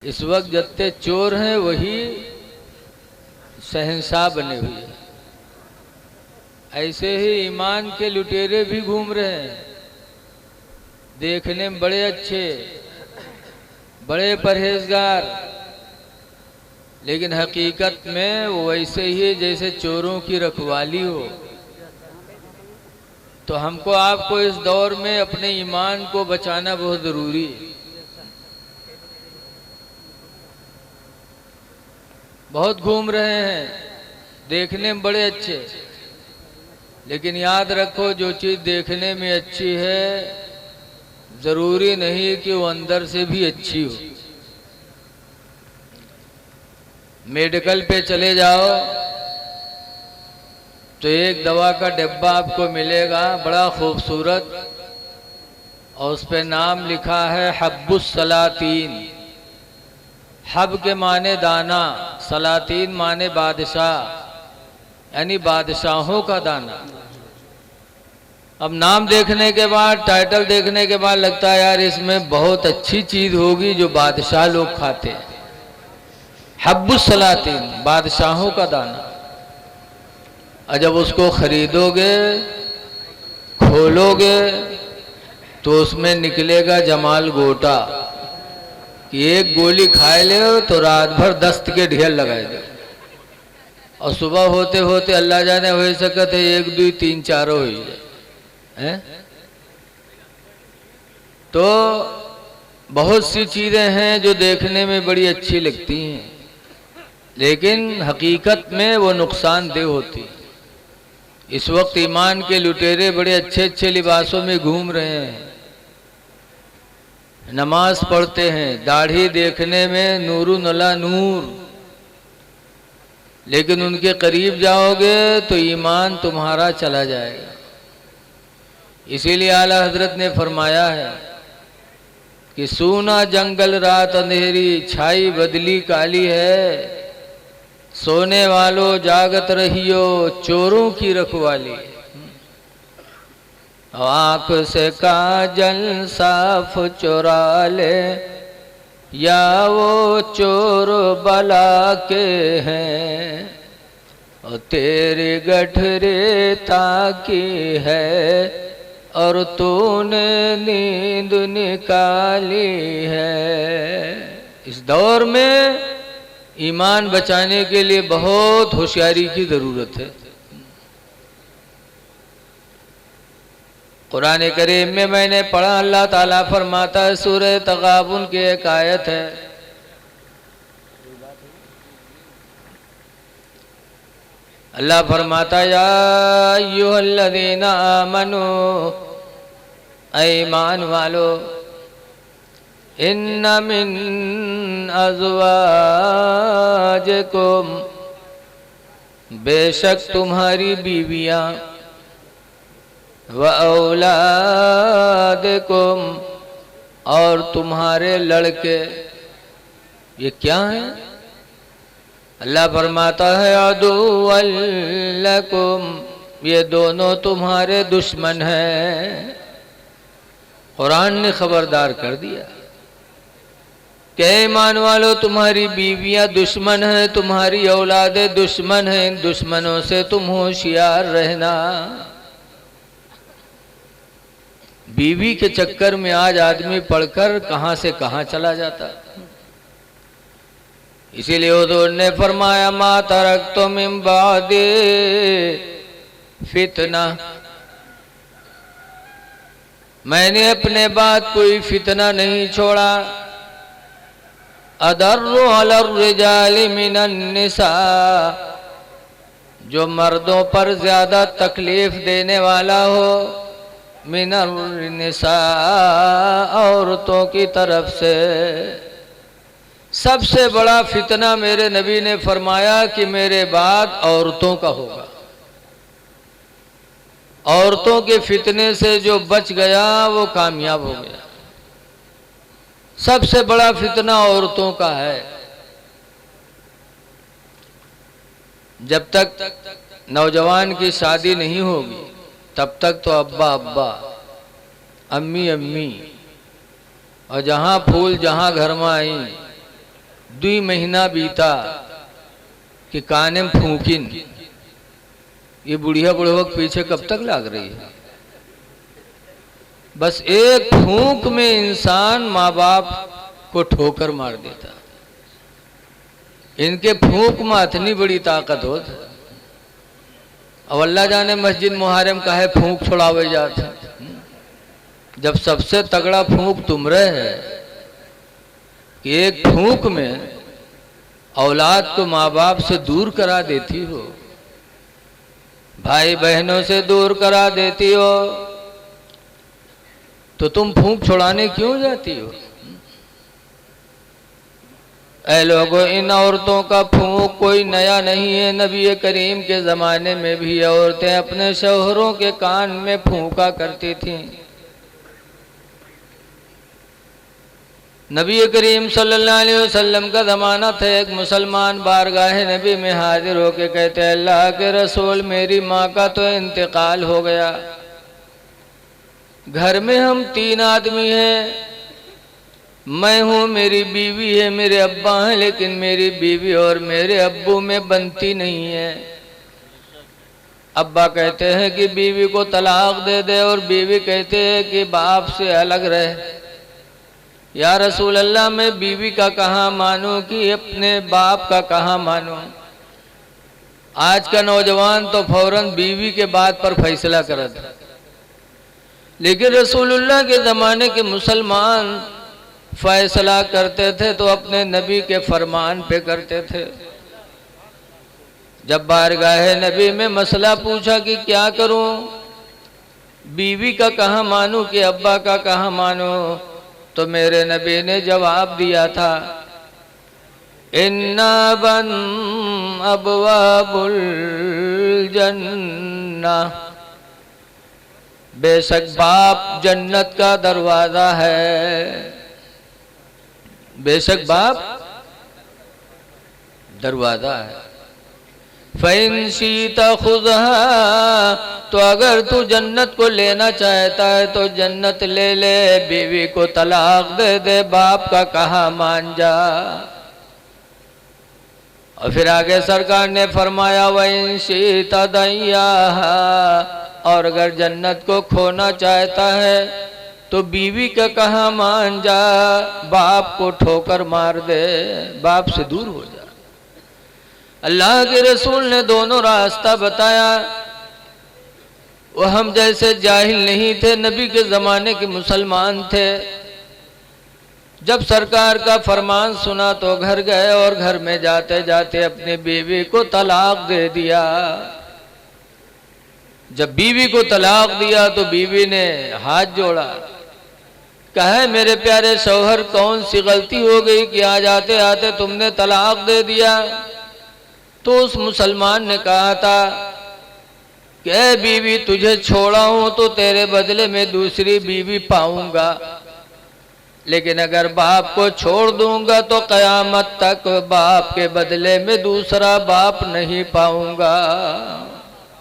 इस वक्त जितने चोर हैं वही शहंशाह बने हुए हैं। ऐसे ही ईमान के लुटेरे भी घूम रहे हैं, देखने में बड़े अच्छे, बड़े परहेजगार, लेकिन हकीकत में वो वैसे ही है जैसे चोरों की रखवाली हो। तो हमको आपको इस दौर में अपने ईमान को बचाना बहुत ज़रूरी है। बहुत घूम रहे हैं, देखने में बड़े अच्छे, लेकिन याद रखो जो चीज़ देखने में अच्छी है ज़रूरी नहीं कि वो अंदर से भी अच्छी हो। मेडिकल पे चले जाओ तो एक दवा का डिब्बा आपको मिलेगा बड़ा खूबसूरत, और उस पे नाम लिखा है हब्बुस सलातीन। हब के माने दाना, सलातीन माने बादशाह, यानी बादशाहों का दाना। अब नाम देखने के बाद, टाइटल देखने के बाद लगता है यार इसमें बहुत अच्छी चीज होगी जो बादशाह लोग खाते हैं। हब्बुस सलातीन, बादशाहों का दाना। और जब उसको खरीदोगे, खोलोगे, तो उसमें निकलेगा जमाल गोटा कि एक गोली खाए ले तो रात भर दस्त के ढेर लगाए दे, और सुबह होते होते अल्लाह जाने हो सकते है 1 2 3 4 हो जाए। तो बहुत सी चीजें हैं जो देखने में बड़ी अच्छी लगती हैं, लेकिन हकीकत में वो नुकसानदेह होती है। इस वक्त ईमान के लुटेरे बड़े अच्छे अच्छे लिबासों में घूम रहे हैं, नमाज पढ़ते हैं, दाढ़ी देखने में नूरुन अला नूर, लेकिन उनके करीब जाओगे तो ईमान तुम्हारा चला जाएगा। इसीलिए आला हजरत ने फरमाया है कि सूना जंगल रात अंधेरी, छाई बदली काली है, सोने वालों जागत रहियो, चोरों की रखवाली। आँख से काजल साफ चुरा ले, या वो चोर बला के हैं, और तेरी गठरे ताकी है, और तूने नींद निकाली है। इस दौर में ईमान बचाने के लिए बहुत होशियारी की जरूरत है। कुरान करीम में मैंने पढ़ा, अल्लाह ताला फरमाता है, सूरह तगाबुन की एक आयत है, अल्लाह फरमाता या अय्युहल्लज़ीना आमनू, ईमान वालो, इन्ना मिन अज़वाजिकुम, बेशक तुम्हारी बीवियां, व औलादकुम, और तुम्हारे लड़के, ये क्या है? अल्लाह फरमाता है अदुव्वल लकुम, ये दोनों तुम्हारे दुश्मन हैं। कुरान ने खबरदार कर दिया कि ईमान वालों तुम्हारी बीवियां दुश्मन हैं, तुम्हारी औलादें दुश्मन हैं, इन दुश्मनों से तुम होशियार रहना। बीवी के चक्कर में आज आदमी पढ़कर कहां से कहां चला जाता। इसीलिए हुजूर ने फरमाया मा तरक्तु मिन बादे फितना, मैंने अपने बाद कोई फितना नहीं छोड़ा, अदर्रु अलर रिजाली मिनन निसा, जो मर्दों पर ज्यादा तकलीफ देने वाला हो, मिनर निसा, औरतों की तरफ से। सबसे बड़ा फितना मेरे नबी ने फरमाया कि मेरे बाद औरतों का होगा। औरतों के फितने से जो बच गया वो कामयाब हो गया। सबसे बड़ा फितना औरतों का है। जब तक नौजवान की शादी नहीं होगी तब तक तो अब्बा अब्बा, अम्मी अम्मी, और जहाँ फूल जहाँ घर में आई 2 महीना बीता कि काने में फूकिन, ये बुढ़िया बुढ़वक पीछे कब तक लाग रही है। बस एक फूंक में इंसान माँ बाप को ठोकर मार देता। इनके फूंक में इतनी बड़ी ताकत हो। अब अल्लाह जाने मस्जिद मुहर्रम का है फूंक छोड़ावे जाता, जब सबसे तगड़ा फूंक तुम रहे है कि एक फूंक में औलाद को माँ बाप से दूर करा देती हो, भाई बहनों से दूर करा देती हो, तो तुम फूंक छोड़ाने क्यों जाती हो। ऐ लोगों, इन औरतों का फूंक कोई नया नहीं है। नबी करीम के ज़माने में भी औरतें अपने शौहरों के कान में फूंका करती थीं। नबी करीम सल्लल्लाहु अलैहि वसल्लम का ज़माना था, एक मुसलमान बारगाह नबी में हाजिर होकर कहते हैं, अल्लाह के रसूल, मेरी माँ का तो इंतकाल हो गया, घर में हम 3 आदमी हैं, मैं हूँ, मेरी बीवी है, मेरे अब्बा हैं, लेकिन मेरी बीवी और मेरे अब्बू में बनती नहीं है। अब्बा कहते हैं कि बीवी को तलाक दे दे, और बीवी कहते हैं कि बाप से अलग रहे। या रसूल अल्लाह, मैं बीवी का कहाँ मानूं कि अपने बाप का कहाँ मानूं। आज का नौजवान तो फौरन बीवी के बात पर फैसला करता, लेकिन रसूलुल्लाह के ज़माने के मुसलमान फैसला करते थे तो अपने नबी के फरमान पे करते थे। जब बारगाह नबी में मसला पूछा कि क्या करूं, बीवी का कहाँ मानूं कि अब्बा का कहाँ मानूं, तो मेरे नबी ने जवाब दिया था, इन्ना बन अबवाबुल जन्ना, बेशक बाप जन्नत का दरवाजा है, बेशक बाप दरवाजा है। फ़इन शीता खुज़हा, तो अगर तू जन्नत को लेना चाहता है तो जन्नत ले ले, बीवी को तलाक दे दे, बाप का कहा मान जा। और फिर आगे सरकार ने फरमाया, वइन शीता दैया, और अगर जन्नत को खोना चाहता है तो बीवी का कहा मान जा, बाप को ठोकर मार दे, बाप से दूर हो जा। अल्लाह के रसूल ने दोनों रास्ता बताया। वो हम जैसे जाहिल नहीं थे, नबी के ज़माने के मुसलमान थे। जब सरकार का फरमान सुना तो घर गए और घर में जाते जाते अपनी बीवी को तलाक दे दिया। जब बीवी को तलाक दिया तो बीवी ने हाथ जोड़ा, कहे मेरे प्यारे शौहर, कौन सी गलती हो गई कि आज आते आते तुमने तलाक दे दिया। तो उस मुसलमान ने कहा था कि ऐ बीवी, तुझे छोड़ा हूं तो तेरे बदले में दूसरी बीवी पाऊंगा, लेकिन अगर बाप को छोड़ दूंगा तो कयामत तक बाप के बदले में दूसरा बाप नहीं पाऊंगा।